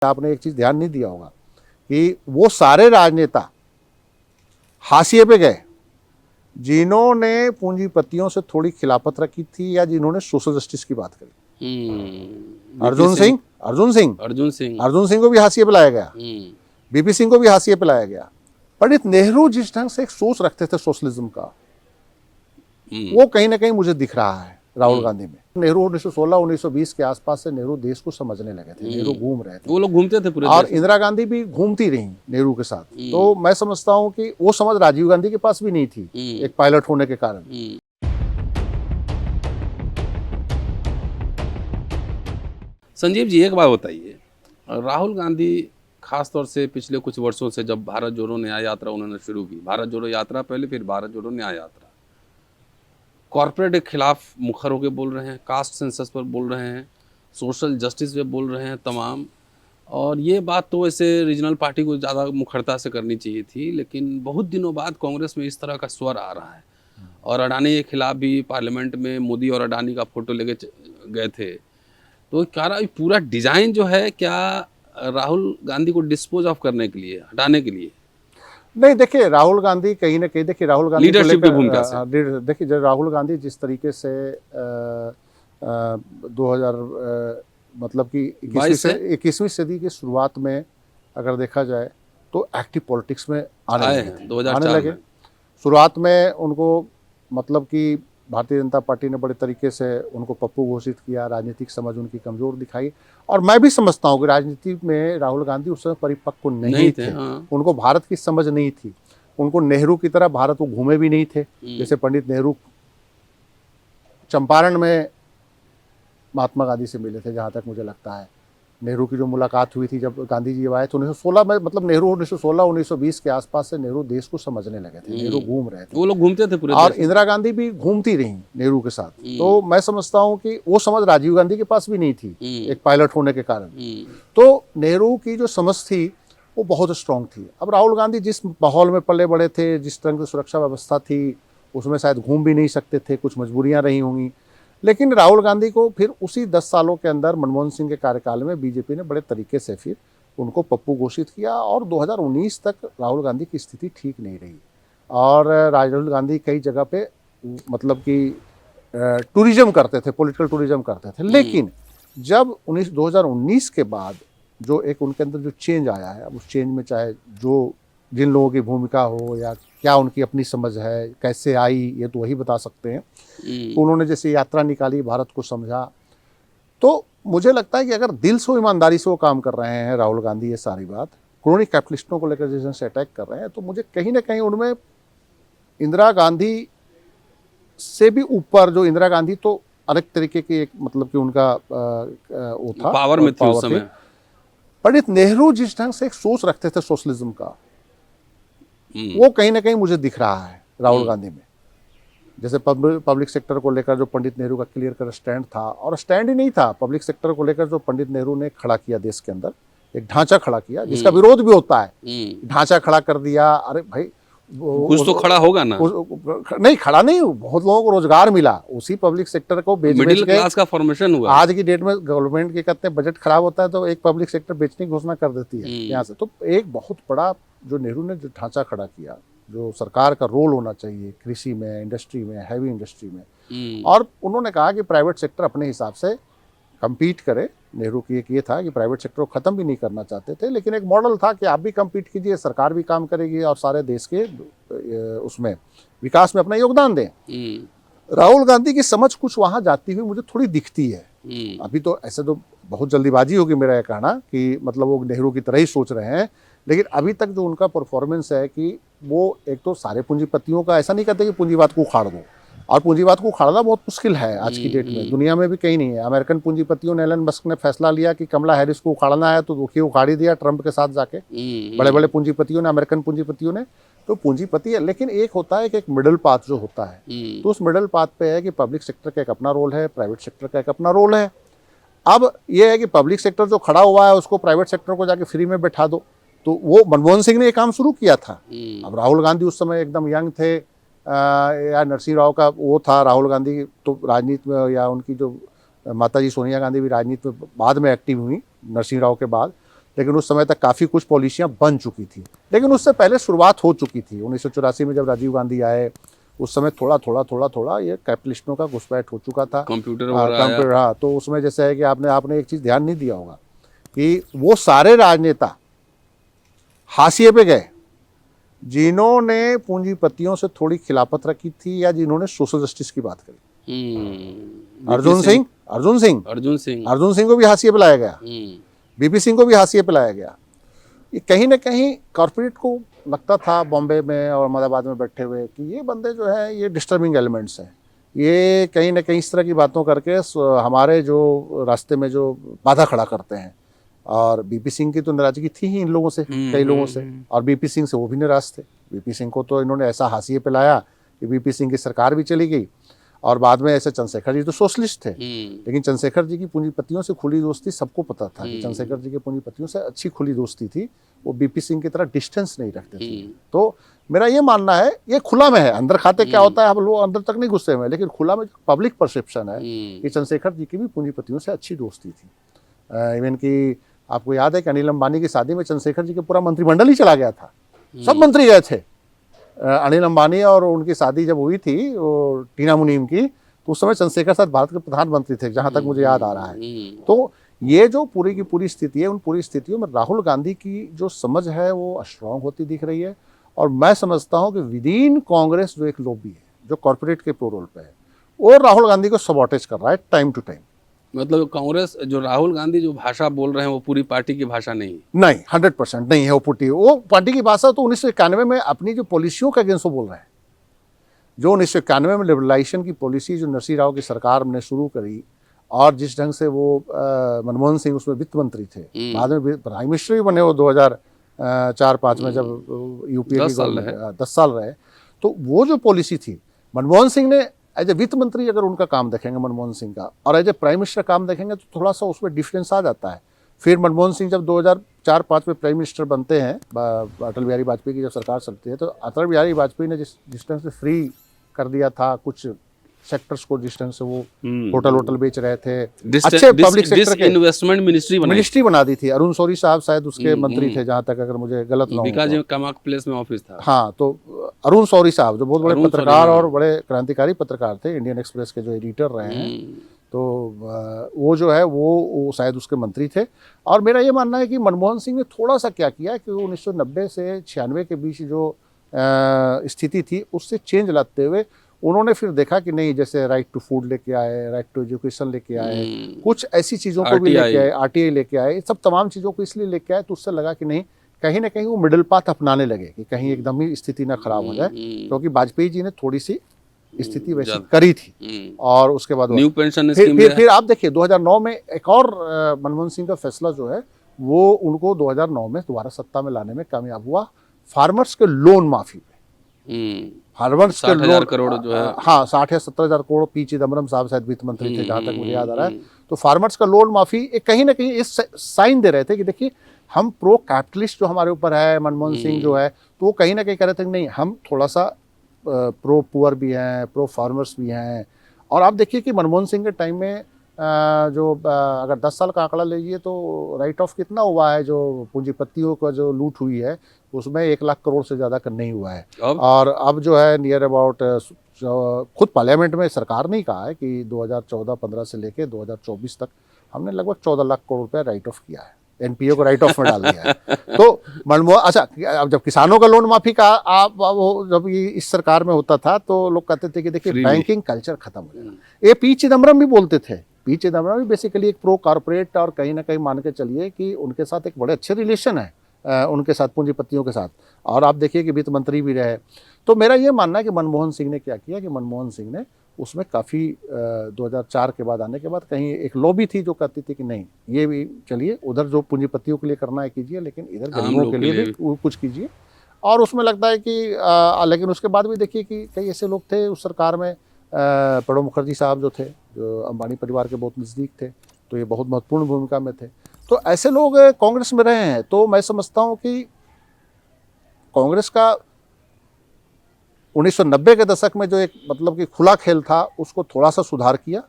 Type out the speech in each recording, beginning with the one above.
आपने एक चीज ध्यान नहीं दिया होगा कि वो सारे राजनेता हाशिए पे गए जिन्होंने पूंजीपतियों से थोड़ी खिलाफत रखी थी या जिन्होंने सोशल जस्टिस की बात करी। अर्जुन सिंह अर्जुन सिंह को भी हाशिए पे लाया गया, बीपी सिंह को भी हाशिए पे लाया गया। पंडित नेहरू जिस ढंग से एक सोच रखते थे सोशलिज्म का, वो कहीं ना कहीं मुझे दिख रहा है राहुल गांधी में। नेहरू 1916-1920 के आसपास से नेहरू देश को समझने लगे थे, नेहरू घूम रहे थे, वो लोग घूमते थे पूरे और देश में। इंदिरा गांधी भी घूमती रही नेहरू के साथ। तो मैं समझता हूं कि वो समझ राजीव गांधी के पास भी नहीं थी, एक पायलट होने के कारण। संजीव जी, एक बात बताइए, राहुल गांधी खास तौर से पिछले कुछ वर्षों से जब भारत जोड़ो न्याय यात्रा उन्होंने शुरू की, भारत जोड़ो यात्रा पहले, फिर भारत जोड़ो न्याय यात्रा, कॉर्पोरेट के खिलाफ मुखर होकर बोल रहे हैं, कास्ट सेंसस पर बोल रहे हैं, सोशल जस्टिस पे बोल रहे हैं तमाम। और ये बात तो वैसे रीजनल पार्टी को ज़्यादा मुखरता से करनी चाहिए थी, लेकिन बहुत दिनों बाद कांग्रेस में इस तरह का स्वर आ रहा है। और अडानी के खिलाफ भी पार्लियामेंट में मोदी और अडानी का फोटो लेके गए थे। तो क्या पूरा डिज़ाइन जो है, क्या राहुल गांधी को डिस्पोज ऑफ करने के लिए, हटाने के लिए? नहीं, देखिए राहुल गांधी कहीं ना कहीं, देखिए राहुल गांधी लीडरशिप की भूमिका से, देखिए जब राहुल गांधी जिस तरीके से 2000 मतलब कि 21वीं सदी की शुरुआत में अगर देखा जाए तो एक्टिव पॉलिटिक्स में आने लगे। शुरुआत में उनको मतलब कि भारतीय जनता पार्टी ने बड़े तरीके से उनको पप्पू घोषित किया, राजनीतिक समझ उनकी कमजोर दिखाई। और मैं भी समझता हूँ कि राजनीति में राहुल गांधी उस समय परिपक्व नहीं थे। उनको भारत की समझ नहीं थी, उनको नेहरू की तरह भारत को घूमे भी नहीं थे। जैसे पंडित नेहरू चंपारण में महात्मा गांधी से मिले थे, जहाँ तक मुझे लगता है नेहरू की जो मुलाकात हुई थी जब गांधी जी आए तो 1916 में, मतलब नेहरू 1916-1920 के आसपास से नेहरू देश को समझने लगे थे, नेहरू घूम रहे थे, वो लोग घूमते थे पूरे और इंदिरा गांधी भी घूमती रही नेहरू के साथ। तो मैं समझता हूं कि वो समझ राजीव गांधी के पास भी नहीं थी, एक पायलट होने के कारण। तो नेहरू की जो समझ थी वो बहुत स्ट्रांग थी। अब राहुल गांधी जिस माहौल में पले बड़े थे, जिस तरह की सुरक्षा व्यवस्था थी, उसमें शायद घूम भी नहीं सकते थे, कुछ मजबूरियां रही होंगी। लेकिन राहुल गांधी को फिर उसी 10 सालों के अंदर मनमोहन सिंह के कार्यकाल में बीजेपी ने बड़े तरीके से फिर उनको पप्पू घोषित किया, और 2019 तक राहुल गांधी की स्थिति ठीक नहीं रही। और राहुल गांधी कई जगह पे मतलब कि टूरिज्म करते थे, पॉलिटिकल टूरिज्म करते थे। लेकिन जब 2019 के बाद जो एक उनके अंदर जो चेंज आया है, अब उस चेंज में चाहे जो जिन लोगों की भूमिका हो या क्या उनकी अपनी समझ है, कैसे आई, ये तो वही बता सकते हैं। तो उन्होंने जैसे यात्रा निकाली, भारत को समझा, तो मुझे लगता है कि अगर दिल से ईमानदारी से वो काम कर रहे हैं राहुल गांधी, ये सारी बात क्रोनी कैपिटलिस्टों को लेकर जिस से अटैक कर रहे हैं, तो मुझे कहीं ना कहीं उनमें इंदिरा गांधी से भी ऊपर, जो इंदिरा गांधी तो अलग तरीके की एक मतलब कि उनका वो था, पावर में थी उस समय। पंडित नेहरू जिस ढंग से एक सोच रखते थे सोशलिज्म का, वो कहीं ना कहीं मुझे दिख रहा है राहुल गांधी में। जैसे पब्लिक सेक्टर को लेकर जो पंडित नेहरू का क्लियर कर स्टैंड था, और स्टैंड ही नहीं था, पब्लिक सेक्टर को लेकर जो पंडित नेहरू ने खड़ा किया देश के अंदर, एक ढांचा खड़ा किया जिसका विरोध भी होता है, ढांचा खड़ा कर दिया। अरे भाई कुछ तो खड़ा होगा ना। नहीं, खड़ा नहीं, बहुत लोगों को रोजगार मिला उसी पब्लिक सेक्टर को बेच मिडिल क्लास का फॉर्मेशन हुआ। आज की डेट में गवर्नमेंट के कहते हैं बजट खराब होता है तो एक पब्लिक सेक्टर बेचने की घोषणा कर देती है यहाँ से। तो एक बहुत बड़ा जो नेहरू ने जो ढांचा खड़ा किया, जो सरकार का रोल होना चाहिए कृषि में, इंडस्ट्री में, हैवी इंडस्ट्री में, और उन्होंने कहा कि प्राइवेट सेक्टर अपने हिसाब से कम्पीट करे। नेहरू की एक ये था कि प्राइवेट सेक्टर को ख़त्म भी नहीं करना चाहते थे, लेकिन एक मॉडल था कि आप भी कम्पीट कीजिए, सरकार भी काम करेगी और सारे देश के उसमें विकास में अपना योगदान दें। राहुल गांधी की समझ कुछ वहाँ जाती हुई मुझे थोड़ी दिखती है। अभी तो ऐसे तो बहुत जल्दीबाजी होगी मेरा यह कहना कि मतलब वो नेहरू की तरह ही सोच रहे हैं, लेकिन अभी तक जो उनका परफॉर्मेंस है कि वो एक तो सारे पूंजीपतियों का, ऐसा नहीं कहते कि पूंजीवाद को उखाड़ दो, और पूंजीवाद को उखाड़ना बहुत मुश्किल है आज की डेट में, दुनिया में भी कहीं नहीं है। अमेरिकन पूंजीपतियों ने, एलन मस्क ने फैसला लिया कि कमला हैरिस को उखाड़ना है तो वो उखाड़ ही दिया ट्रंप के साथ जाके। बड़े बड़े पूंजीपतियों ने, अमेरिकन पूंजीपतियों ने, तो पूंजीपति है। लेकिन एक होता है कि एक मिडिल पाथ जो होता है, तो उस मिडिल पाथ पे है कि पब्लिक सेक्टर का एक अपना रोल है, प्राइवेट सेक्टर का एक अपना रोल है। अब ये है कि पब्लिक सेक्टर जो खड़ा हुआ है उसको प्राइवेट सेक्टर को जाके फ्री में बैठा दो, तो वो मनमोहन सिंह ने ये काम शुरू किया था। अब राहुल गांधी उस समय एकदम यंग थे, या नरसिंह राव का वो था, राहुल गांधी तो राजनीति में, या उनकी जो माताजी सोनिया गांधी भी राजनीति में बाद में एक्टिव हुई नरसिंह राव के बाद। लेकिन उस समय तक काफ़ी कुछ पॉलिसियाँ बन चुकी थी, लेकिन उससे पहले शुरुआत हो चुकी थी। 1984 में जब राजीव गांधी आए उस समय थोड़ा ये कैपिटलिस्टों का घुसपैठ हो चुका था। कंप्यूटर वगैरह आया। हाँ, तो उसमें जैसे है कि आपने एक चीज़ ध्यान नहीं दिया होगा कि वो सारे राजनेता हाशिए पे गए जिन्होंने पूंजीपतियों से थोड़ी खिलाफत रखी थी या जिन्होंने सोशल जस्टिस की बात करी। अर्जुन सिंह को भी हाशिए पे लाया गया, बीपी सिंह को भी हाशिए पे लाया गया। ये कहीं ना कहीं कॉर्पोरेट को लगता था बॉम्बे में और अहमदाबाद में बैठे हुए कि ये बंदे जो है ये डिस्टर्बिंग एलिमेंट्स हैं, ये कहीं ना कहीं इस तरह की बातों करके हमारे जो रास्ते में जो बाधा खड़ा करते हैं। और बीपी सिंह की तो नाराजगी थी ही इन लोगों से, कई लोगों से, और बीपी सिंह से वो भी नाराज थे। बीपी सिंह को तो इन्होंने ऐसा हाशिए पे लाया कि बीपी सिंह की सरकार भी चली गई और बाद में ऐसे चंद्रशेखर जी तो सोशलिस्ट थे, लेकिन चंद्रशेखर जी की पूंजीपतियों से खुली दोस्ती सबको पता था कि चंद्रशेखर जी के पूंजीपतियों से अच्छी खुली दोस्ती थी, वो बीपी सिंह की तरह डिस्टेंस नहीं रखते थे। तो मेरा ये मानना है, ये खुला में है, अंदर खाते क्या होता है हम लोग अंदर तक नहीं घुसे हुए, लेकिन खुला में पब्लिक परसेप्शन है कि चंद्रशेखर जी की भी पूंजीपतियों से अच्छी दोस्ती थी। इवन कि आपको याद है कि अनिल अंबानी की शादी में चंद्रशेखर जी के पूरा मंत्रिमंडल ही चला गया था, सब मंत्री गए थे। अनिल अंबानी और उनकी शादी जब हुई थी वो टीना मुनीम की, तो उस समय चंद्रशेखर साथ भारत के प्रधानमंत्री थे, जहां तक मुझे याद आ रहा है। तो ये जो पूरी की पूरी स्थिति है, उन पूरी स्थितियों में राहुल गांधी की जो समझ है वो स्ट्रांग होती दिख रही है। और मैं समझता हूं कि विद इन कांग्रेस जो एक लॉबी है जो कॉर्पोरेट के पेरोल पे है, वो राहुल गांधी को सबॉटेज कर रहा है टाइम टू टाइम। मतलब कांग्रेस जो राहुल गांधी जो भाषा बोल रहे हैं वो पूरी पार्टी की भाषा नहीं है। नहीं, 100% नहीं है वो पार्टी की भाषा तो 1991 में अपनी जो पॉलिसियों के अगेंस्ट बोल रहे हैं। जो 1991 में लिबरलाइजेशन की पॉलिसी जो नरसिंह राव की सरकार ने शुरू करी और जिस ढंग से वो मनमोहन सिंह उसमें वित्त मंत्री थे, बाद में प्राइम मिनिस्टर भी बने वो 2004-05 में जब यूपीए की गवर्नमेंट 10 साल रहे। तो वो जो पॉलिसी थी, मनमोहन सिंह ने एज ए वित्त मंत्री अगर उनका काम देखेंगे मनमोहन सिंह का और एज ए प्राइम मिनिस्टर काम देखेंगे तो थोड़ा सा उसमें डिफरेंस आ जाता है। फिर मनमोहन सिंह जब 2004-05 में प्राइम मिनिस्टर बनते हैं, अटल बिहारी वाजपेयी की जब सरकार चलती है, तो अटल बिहारी वाजपेयी ने जिस ढंग से फ्री कर दिया था कुछ सेक्टर्स को, जिस ढंग से वो होटल बेच रहे थे, अच्छे पब्लिक सेक्टर के इन्वेस्टमेंट मिनिस्ट्री बना दी थी। अरुण शौरी साहब शायद उसके मंत्री थे, जहां तक अगर मुझे गलत ना हो, कमाक प्लेस में ऑफिस था। हाँ, तो अरुण शौरी साहब जो बहुत बड़े पत्रकार और बड़े क्रांतिकारी पत्रकार थे, इंडियन एक्सप्रेस के जो एडिटर रहे हैं, तो वो जो है वो शायद उसके मंत्री थे। और मेरा ये मानना है कि मनमोहन सिंह ने थोड़ा सा क्या किया कि 1990 से 96 के बीच जो स्थिति थी उससे चेंज लाते हुए उन्होंने फिर देखा कि नहीं, जैसे राइट टू फूड लेके आए, राइट टू एजुकेशन लेके आए, कुछ ऐसी चीज़ों को भी लेके आए, आरटीआई लेके आए, सब तमाम चीज़ों को इसलिए लेके आए तो उससे लगा कि नहीं, कहीं ना कहीं वो मिडिल पाथ अपनाने लगे कि कहीं एकदम ही स्थिति ना खराब हो जाए, क्योंकि वाजपेयी जी ने थोड़ी सी स्थिति वैसी करी थी। और उसके बाद न्यू पेंशन फिर आप देखिए 2009 में एक और मनमोहन सिंह का फैसला जो है वो उनको 2009 में दोबारा सत्ता में लाने में कामयाब हुआ, फार्मर्स के लोन माफी पे। फार्मर्स के लोन करोड़ जो है, हाँ 60 या 70 हज़ार करोड़, पी चिदम्बरम साहब शायद वित्त मंत्री थे जहां तक मुझे याद आ रहा है। तो फार्मर्स का लोन माफी एक कहीं ना कहीं इस साइन दे रहे थे कि देखिए हम प्रो कैपिटलिस्ट जो हमारे ऊपर है, मनमोहन सिंह जो है, तो वो कहीं ना कहीं कह रहे थे कि नहीं, हम थोड़ा सा प्रो पुअर भी हैं, प्रो फार्मर्स भी हैं। और आप देखिए कि मनमोहन सिंह के टाइम में अगर 10 साल का आंकड़ा लीजिए तो राइट ऑफ कितना हुआ है, जो पूंजीपतियों का जो लूट हुई है उसमें 1 लाख करोड़ से ज़्यादा का नहीं हुआ है। और अब जो है नियर अबाउट, खुद पार्लियामेंट में सरकार ने कहा है कि 2014-15 से लेके 2024 तक हमने लगभग 14 लाख करोड़ रुपया राइट ऑफ किया है, एनपीओ को राइट ऑफ में डाल दिया है। तो मनमोहन, अच्छा, अब जब किसानों का लोन माफी का वो जब ये इस सरकार में होता था तो लोग कहते थे कि देखिए बैंकिंग कल्चर खत्म हो जाएगा। ये पी चिदम्बरम भी बोलते थे, पी चिदम्बरम भी बेसिकली एक प्रो कॉर्पोरेट और कहीं ना कहीं मान के चलिए कि उनके साथ एक बड़े अच्छे रिलेशन है उनके साथ, पूंजीपतियों के साथ। और आप देखिए कि वित्त मंत्री भी रहे। तो मेरा ये मानना है कि मनमोहन सिंह ने क्या किया कि मनमोहन सिंह ने उसमें काफ़ी 2004 के बाद आने के बाद कहीं एक लॉबी थी जो कहती थी कि नहीं, ये भी चलिए उधर जो पूंजीपतियों के लिए करना है कीजिए, लेकिन इधर गरीबों के लिए भी कुछ कीजिए। और उसमें लगता है कि लेकिन उसके बाद भी देखिए कि कई ऐसे लोग थे उस सरकार में, प्रणब मुखर्जी साहब जो थे, जो अंबानी परिवार के बहुत नज़दीक थे, तो ये बहुत महत्वपूर्ण भूमिका में थे। तो ऐसे लोग कांग्रेस में रहे हैं। तो मैं समझता हूँ कि कांग्रेस का 1990 के दशक में जो एक मतलब कि खुला खेल था उसको थोड़ा सा सुधार किया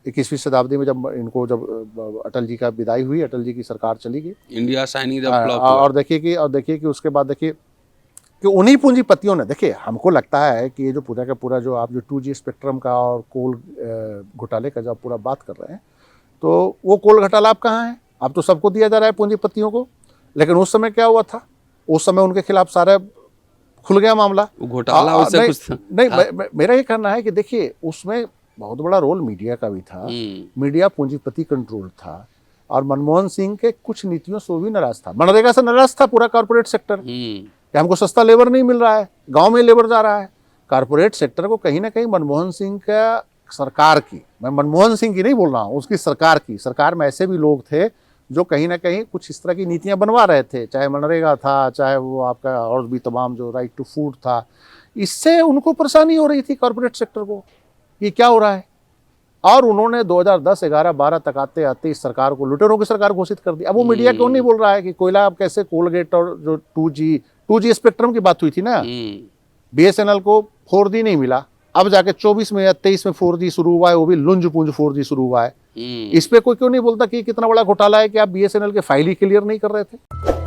21वीं शताब्दी में जब इनको जब अटल जी का विदाई हुई, अटल जी की सरकार चली गई, इंडिया शाइनिंग द फ्लॉप। और देखिए कि उसके बाद देखिए कि उन्हीं पूंजीपतियों ने, देखिए हमको लगता है कि ये जो पूरा का पूरा जो आप जो 2G स्पेक्ट्रम का और कोल घोटाले का जब पूरा बात कर रहे हैं, तो वो कोल घोटाला अब कहाँ है? अब तो सबको दिया जा रहा है पूंजीपतियों को, लेकिन उस समय क्या हुआ था? उस समय उनके खिलाफ सारे खुल गया मामला। घोटाला वैसे नहीं, कुछ नहीं मेरा ये कहना है कि देखिए उसमें बहुत बड़ा रोल मीडिया का भी था। मीडिया पूंजीपति कंट्रोल था, और मनमोहन सिंह के कुछ नीतियों से भी नाराज था। मनरेगा से नाराज था पूरा कॉर्पोरेट सेक्टर कि हमको सस्ता लेबर नहीं मिल रहा है, गांव में लेबर जा रहा है। कॉर्पोरेट सेक्टर को कहीं ना कहीं मनमोहन सिंह का सरकार की, मैं मनमोहन सिंह की नहीं बोल रहा हूँ, उसकी सरकार की, सरकार में ऐसे भी लोग थे जो कहीं ना कहीं कुछ इस तरह की नीतियां बनवा रहे थे, चाहे मनरेगा था, चाहे वो आपका और भी तमाम जो राइट टू फूड था। इससे उनको परेशानी हो रही थी कॉर्पोरेट सेक्टर को, ये क्या हो रहा है। और उन्होंने 2010, 11, 12 तक आते आते इस सरकार को लुटेरों की सरकार घोषित कर दी। अब वो मीडिया क्यों नहीं बोल रहा है कि कोयला अब कैसे कोलगेट और जो 2G स्पेक्ट्रम की बात हुई थी ना, BSNL को 4G नहीं मिला, अब जाके 24 में या 23 में 4G शुरू हुआ है, वो भी लुंज पुंज 4G शुरू हुआ है। इस पे कोई क्यों नहीं बोलता कि कितना बड़ा घोटाला है कि आप BSNL के फाइल ही क्लियर नहीं कर रहे थे।